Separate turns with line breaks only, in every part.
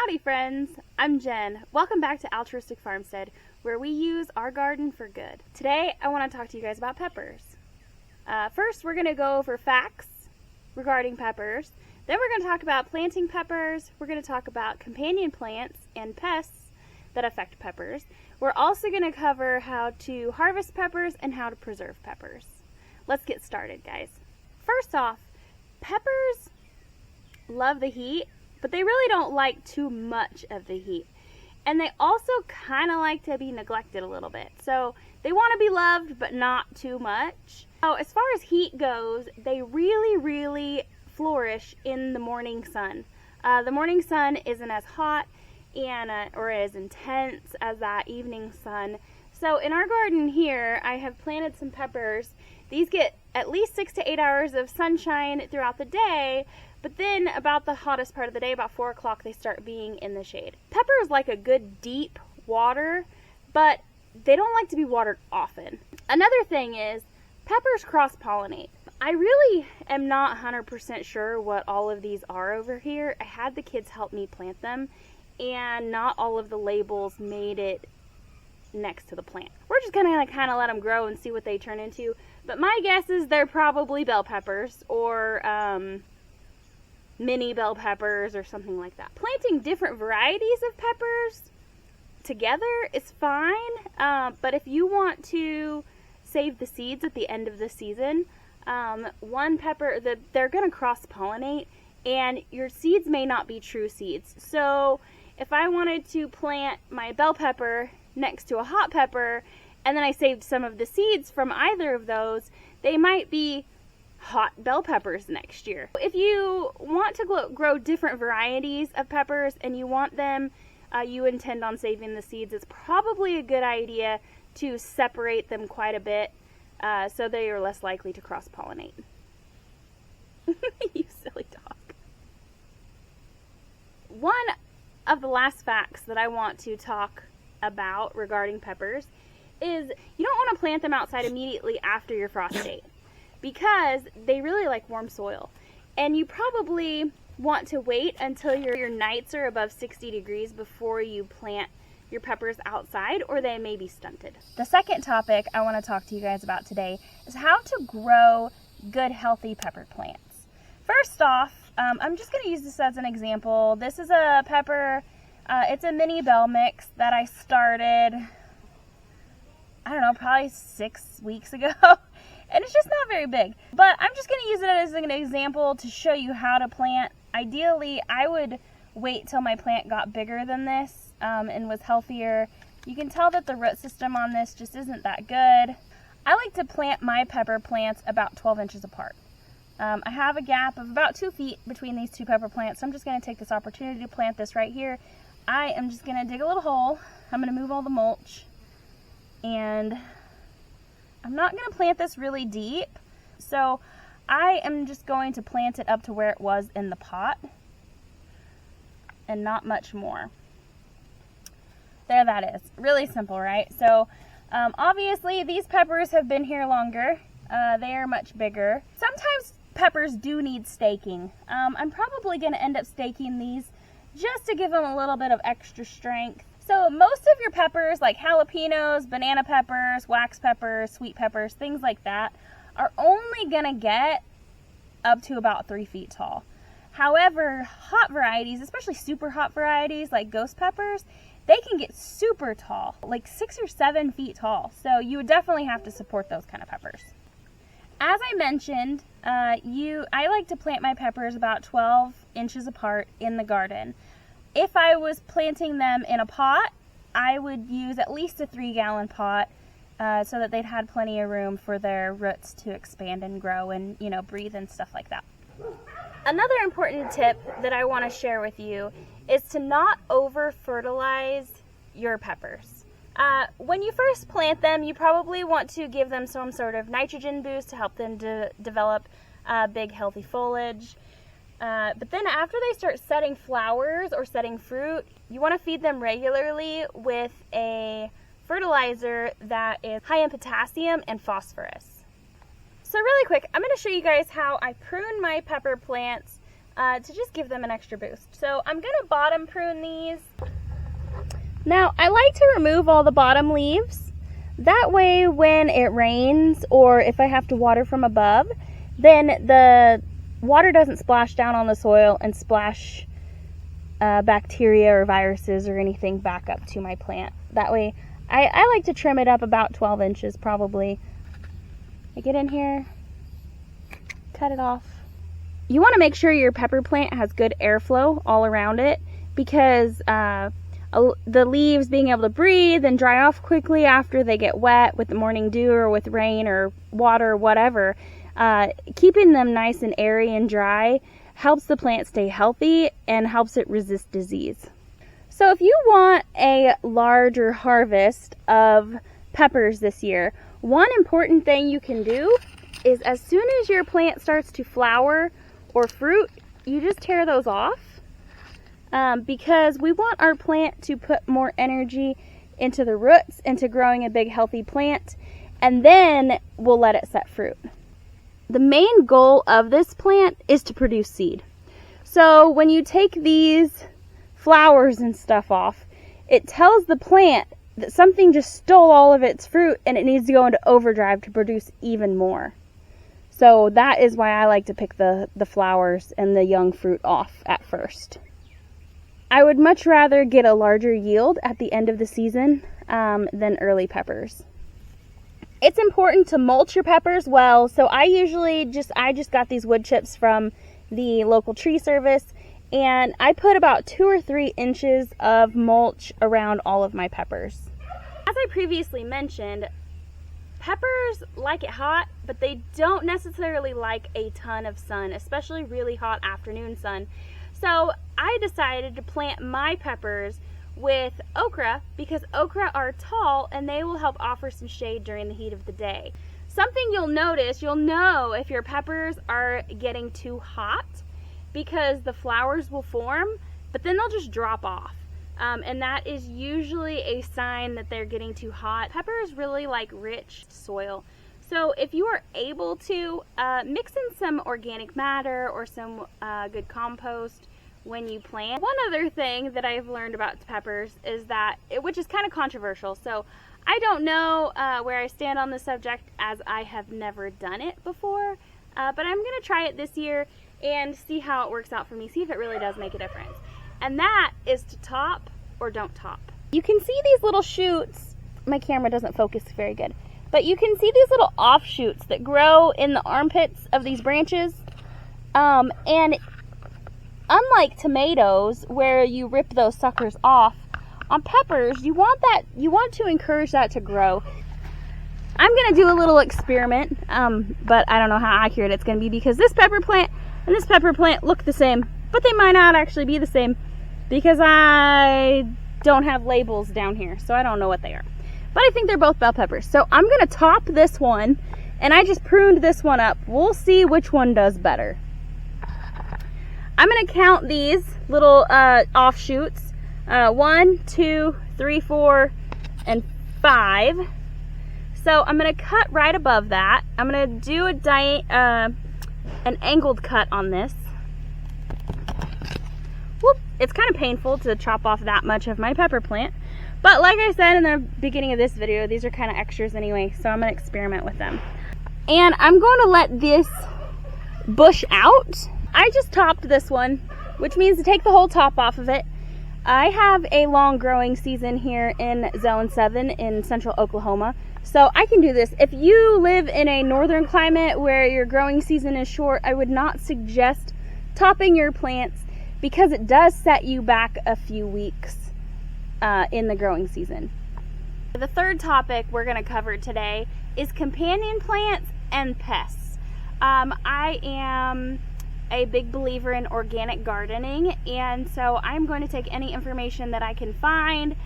Howdy friends, I'm Jen. Welcome back to Altruistic FarmStead, where we use our garden for good. Today I want to talk to you guys about peppers. First we're going to go over facts regarding peppers. Then we're going to talk about planting peppers. We're going to talk about companion plants and pests that affect peppers. We're also going to cover how to harvest peppers and how to preserve peppers. Let's get started, guys. First off, peppers love the heat, but they really don't like too much of the heat. And they also kind of like to be neglected a little bit. So they want to be loved, but not too much. So as far as heat goes, they really flourish in the morning sun. The morning sun isn't as hot and or as intense as that evening sun. So in our garden here, I have planted some peppers. These get at least 6 to 8 hours of sunshine throughout the day, but then about the hottest part of the day, about 4 o'clock, they start being in the shade. Peppers like a good deep water, but they don't like to be watered often. Another thing is peppers cross-pollinate. I really am not 100% sure what all of these are over here. I had the kids help me plant them, and not all of the labels made it next to the plant. We're just gonna kind of let them grow and see what they turn into. But my guess is they're probably bell peppers or mini bell peppers or something like that. Planting different varieties of peppers together is fine, but if you want to save the seeds at the end of the season, one pepper, they're going to cross-pollinate, and your seeds may not be true seeds. So if I wanted to plant my bell pepper next to a hot pepper, and then I saved some of the seeds from either of those, they might be hot bell peppers next year. If you want to grow different varieties of peppers and you want them, you intend on saving the seeds, it's probably a good idea to separate them quite a bit so they are less likely to cross-pollinate. You silly dog. One of the last facts that I want to talk about regarding peppers is you don't want to plant them outside immediately after your frost date, because they really like warm soil. And you probably want to wait until your nights are above 60 degrees before you plant your peppers outside, or they may be stunted. The second topic I want to talk to you guys about today is how to grow good, healthy pepper plants. First off, I'm just going to use this as an example. This is a pepper, it's a mini bell mix that I started, I don't know, probably 6 weeks ago. And it's just not very big. But I'm just going to use it as an example to show you how to plant. Ideally, I would wait till my plant got bigger than this and was healthier. You can tell that the root system on this just isn't that good. I like to plant my pepper plants about 12 inches apart. I have a gap of about 2 feet between these two pepper plants, so I'm just going to take this opportunity to plant this right here. I am just going to dig a little hole. I'm going to move all the mulch, and I'm not going to plant this really deep, so I am just going to plant it up to where it was in the pot, and not much more. There that is. Really simple, right? So obviously these peppers have been here longer. They are much bigger. Sometimes peppers do need staking. I'm probably going to end up staking these just to give them a little bit of extra strength. So most of your peppers, like jalapenos, banana peppers, wax peppers, sweet peppers, things like that, are only gonna get up to about 3 feet tall. However, hot varieties, especially super hot varieties like ghost peppers, they can get super tall, like 6 or 7 feet tall. So you would definitely have to support those kind of peppers. As I mentioned, I like to plant my peppers about 12 inches apart in the garden. If I was planting them in a pot, I would use at least a 3-gallon pot so that they'd had plenty of room for their roots to expand and grow and, breathe and stuff like that. Another important tip that I want to share with you is to not over-fertilize your peppers. When you first plant them, you probably want to give them some sort of nitrogen boost to help them develop big, healthy foliage. But then after they start setting flowers or setting fruit, you want to feed them regularly with a fertilizer that is high in potassium and phosphorus. So really quick, I'm going to show you guys how I prune my pepper plants to just give them an extra boost. So I'm going to bottom prune these. Now, I like to remove all the bottom leaves. That way, when it rains or if I have to water from above, then the water doesn't splash down on the soil and splash bacteria or viruses or anything back up to my plant. That way, I like to trim it up about 12 inches probably. I get in here, cut it off. You want to make sure your pepper plant has good airflow all around it, because the leaves being able to breathe and dry off quickly after they get wet with the morning dew or with rain or water or whatever, keeping them nice and airy and dry helps the plant stay healthy and helps it resist disease. So if you want a larger harvest of peppers this year, one important thing you can do is as soon as your plant starts to flower or fruit, you just tear those off. Because we want our plant to put more energy into the roots, into growing a big healthy plant, and then we'll let it set fruit. The main goal of this plant is to produce seed. So when you take these flowers and stuff off, it tells the plant that something just stole all of its fruit and it needs to go into overdrive to produce even more. So that is why I like to pick the flowers and the young fruit off at first. I would much rather get a larger yield at the end of the season than early peppers. It's important to mulch your peppers well, so I just got these wood chips from the local tree service, and I put about 2 or 3 inches of mulch around all of my peppers. As I previously mentioned, peppers like it hot, but they don't necessarily like a ton of sun, especially really hot afternoon sun. So I decided to plant my peppers with okra because okra are tall and they will help offer some shade during the heat of the day. Something you'll notice, you'll know if your peppers are getting too hot because the flowers will form, but then they'll just drop off. And that is usually a sign that they're getting too hot. Peppers really like rich soil. So if you are able to mix in some organic matter or some good compost when you plant. One other thing that I've learned about peppers is that, which is kind of controversial, so I don't know where I stand on the subject as I have never done it before, but I'm going to try it this year and see how it works out for me, see if it really does make a difference. And that is to top or don't top. You can see these little shoots. My camera doesn't focus very good. But you can see these little offshoots that grow in the armpits of these branches. And unlike tomatoes, where you rip those suckers off, on peppers, you want to encourage that to grow. I'm going to do a little experiment, but I don't know how accurate it's going to be because this pepper plant and this pepper plant look the same, but they might not actually be the same because I don't have labels down here, so I don't know what they are. But I think they're both bell peppers. So I'm going to top this one, and I just pruned this one up. We'll see which one does better. I'm going to count these little offshoots. 1, 2, 3, 4, and 5. So I'm going to cut right above that. I'm going to do an angled cut on this. Whoop! It's kind of painful to chop off that much of my pepper plant. But like I said in the beginning of this video, these are kind of extras anyway, so I'm going to experiment with them. And I'm going to let this bush out. I just topped this one, which means to take the whole top off of it. I have a long growing season here in Zone 7 in central Oklahoma, so I can do this. If you live in a northern climate where your growing season is short, I would not suggest topping your plants because it does set you back a few weeks in the growing season. The third topic we're going to cover today is companion plants and pests. I am a big believer in organic gardening, and so I'm going to take any information that I can find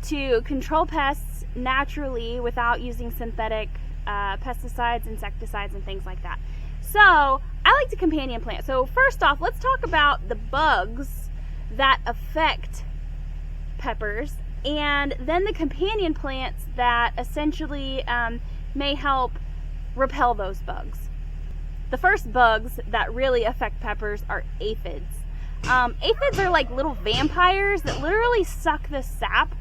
to control pests naturally without using synthetic pesticides, insecticides, and things like that. So I like to companion plant. So first off, let's talk about the bugs that affect peppers, and then the companion plants that essentially may help repel those bugs. The first bugs that really affect peppers are aphids. Aphids are like little vampires that literally suck the sap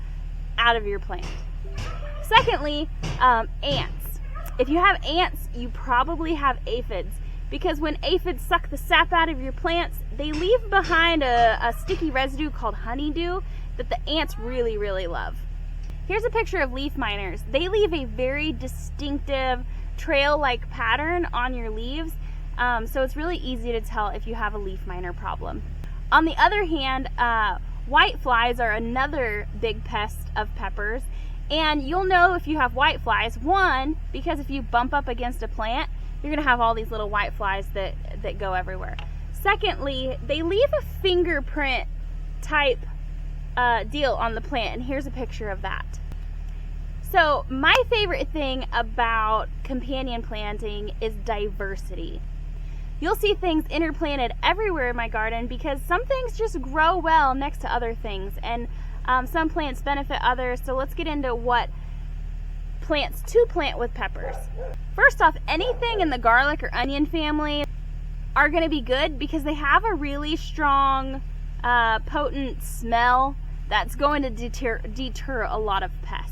out of your plant. Secondly, ants. If you have ants, you probably have aphids, because when aphids suck the sap out of your plants, they leave behind a sticky residue called honeydew that the ants really, really love. Here's a picture of leaf miners. They leave a very distinctive trail-like pattern on your leaves, so it's really easy to tell if you have a leaf miner problem. On the other hand, white flies are another big pest of peppers, and you'll know if you have white flies, one, because if you bump up against a plant, you're gonna have all these little white flies that go everywhere. Secondly, they leave a fingerprint type deal on the plant, and here's a picture of that. So my favorite thing about companion planting is diversity. You'll see things interplanted everywhere in my garden because some things just grow well next to other things, and some plants benefit others. So let's get into what plants to plant with peppers. First off, anything in the garlic or onion family are going to be good because they have a really strong, potent smell that's going to deter a lot of pests.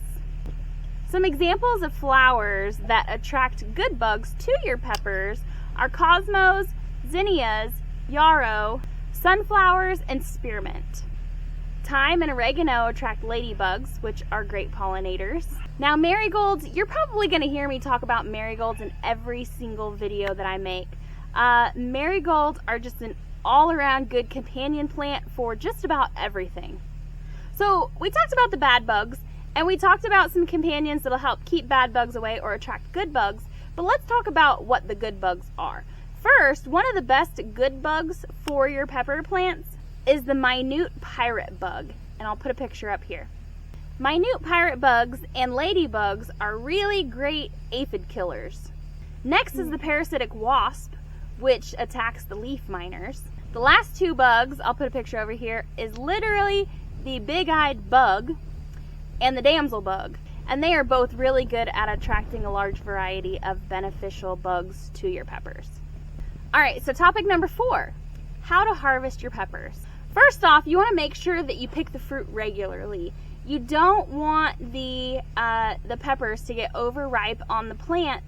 Some examples of flowers that attract good bugs to your peppers are cosmos, zinnias, yarrow, sunflowers, and spearmint. Thyme and oregano attract ladybugs, which are great pollinators. Now marigolds, you're probably going to hear me talk about marigolds in every single video that I make. Marigolds are just an all-around good companion plant for just about everything. So we talked about the bad bugs, and we talked about some companions that'll help keep bad bugs away or attract good bugs, but let's talk about what the good bugs are. First, one of the best good bugs for your pepper plants is the minute pirate bug, and I'll put a picture up here. Minute pirate bugs and ladybugs are really great aphid killers. Next is the parasitic wasp, which attacks the leaf miners. The last two bugs, I'll put a picture over here, is literally the big-eyed bug and the damsel bug, and they are both really good at attracting a large variety of beneficial bugs to your peppers. Alright, so topic number 4, how to harvest your peppers. First off, you want to make sure that you pick the fruit regularly. You don't want the peppers to get overripe on the plant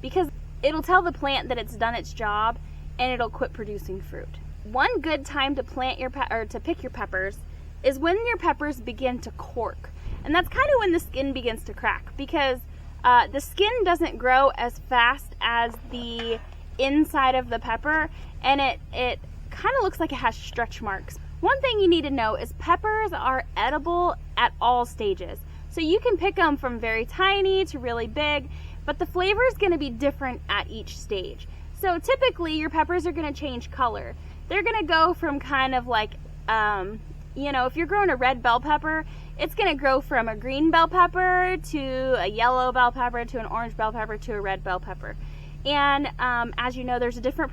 because it'll tell the plant that it's done its job and it'll quit producing fruit. One good time to plant your to pick your peppers is when your peppers begin to cork. And that's kind of when the skin begins to crack, because the skin doesn't grow as fast as the inside of the pepper, and it kind of looks like it has stretch marks. One thing you need to know is peppers are edible at all stages. So you can pick them from very tiny to really big, but the flavor is going to be different at each stage. So typically your peppers are going to change color. They're going to go from kind of like, if you're growing a red bell pepper, it's going to grow from a green bell pepper to a yellow bell pepper to an orange bell pepper to a red bell pepper. And as you know, there's a different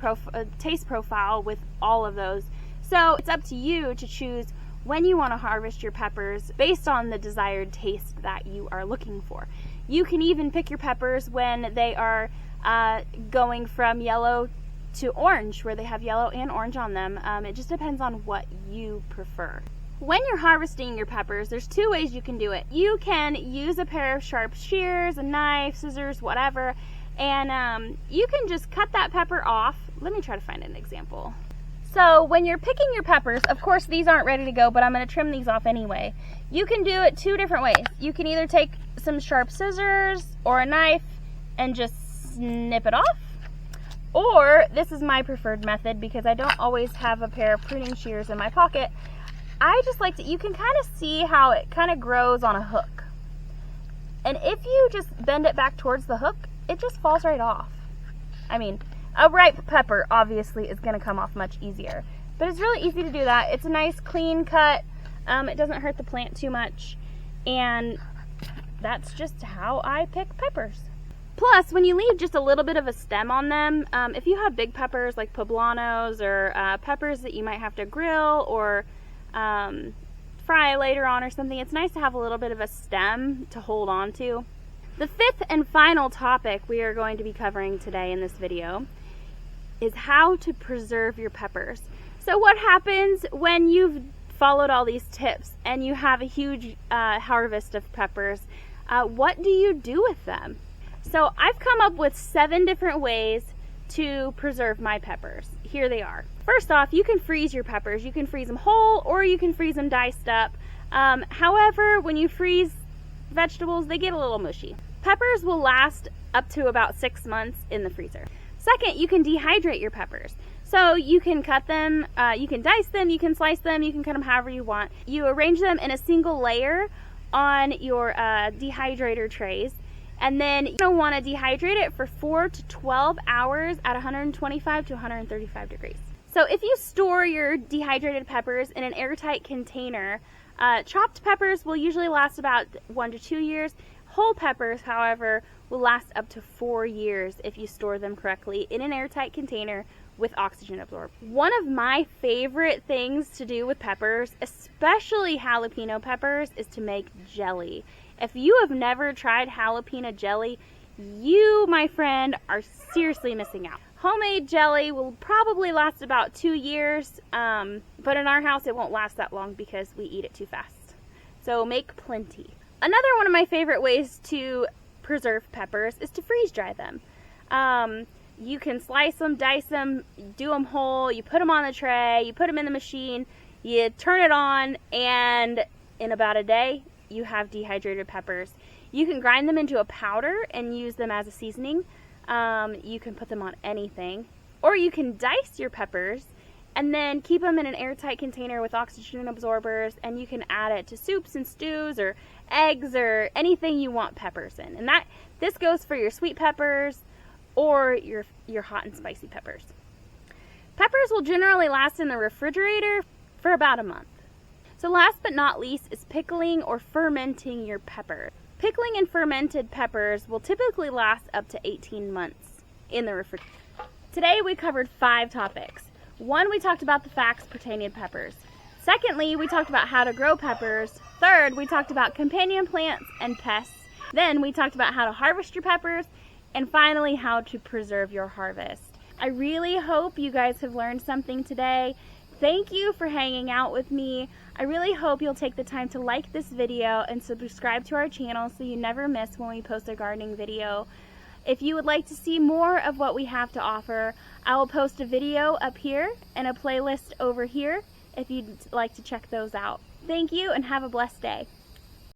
taste profile with all of those. So it's up to you to choose when you want to harvest your peppers based on the desired taste that you are looking for. You can even pick your peppers when they are going from yellow to orange, where they have yellow and orange on them. It just depends on what you prefer. When you're harvesting your peppers, there's 2 ways you can do it. You can use a pair of sharp shears, a knife, scissors, whatever, and you can just cut that pepper off. Let me try to find an example. So when you're picking your peppers, of course these aren't ready to go, but I'm going to trim these off anyway. You can do it 2 different ways. You can either take some sharp scissors or a knife and just snip it off. Or, this is my preferred method because I don't always have a pair of pruning shears in my pocket. I just like to, you can kind of see how it kind of grows on a hook. And if you just bend it back towards the hook, it just falls right off. I mean, a ripe pepper obviously is going to come off much easier. But it's really easy to do that. It's a nice clean cut. It doesn't hurt the plant too much. And that's just how I pick peppers. Plus, when you leave just a little bit of a stem on them, if you have big peppers like poblanos or peppers that you might have to grill or fry later on or something, it's nice to have a little bit of a stem to hold on to. The 5th and final topic we are going to be covering today in this video is how to preserve your peppers. So what happens when you've followed all these tips and you have a huge harvest of peppers? What do you do with them? So I've come up with 7 different ways to preserve my peppers. Here they are. First off, you can freeze your peppers. You can freeze them whole or you can freeze them diced up. However, when you freeze vegetables, they get a little mushy. Peppers will last up to about 6 months in the freezer. Second, you can dehydrate your peppers. So you can cut them, you can dice them, you can slice them, you can cut them however you want. You arrange them in a single layer on your dehydrator trays. And then you're going to want to dehydrate it for 4 to 12 hours at 125 to 135 degrees. So if you store your dehydrated peppers in an airtight container, chopped peppers will usually last about 1 to 2 years. Whole peppers, however, will last up to 4 years if you store them correctly in an airtight container with oxygen absorbed. One of my favorite things to do with peppers, especially jalapeno peppers, is to make jelly. If you have never tried jalapeno jelly, you, my friend, are seriously missing out. Homemade jelly will probably last about 2 years, but in our house it won't last that long because we eat it too fast. So make plenty. Another one of my favorite ways to preserve peppers is to freeze dry them. You can slice them, dice them, do them whole, you put them on the tray, you put them in the machine, you turn it on, and in about a day, you have dehydrated peppers. You can grind them into a powder and use them as a seasoning. You can put them on anything. Or you can dice your peppers and then keep them in an airtight container with oxygen absorbers, and you can add it to soups and stews or eggs or anything you want peppers in. And this goes for your sweet peppers or your hot and spicy peppers. Peppers will generally last in the refrigerator for about a month. So last but not least is pickling or fermenting your peppers. Pickling and fermented peppers will typically last up to 18 months in the refrigerator. Today we covered 5 topics. 1, we talked about the facts pertaining to peppers. Secondly, we talked about how to grow peppers. Third, we talked about companion plants and pests. Then we talked about how to harvest your peppers. And finally, how to preserve your harvest. I really hope you guys have learned something today. Thank you for hanging out with me. I really hope you'll take the time to like this video and subscribe to our channel so you never miss when we post a gardening video. If you would like to see more of what we have to offer, I will post a video up here and a playlist over here if you'd like to check those out. Thank you and have a blessed day.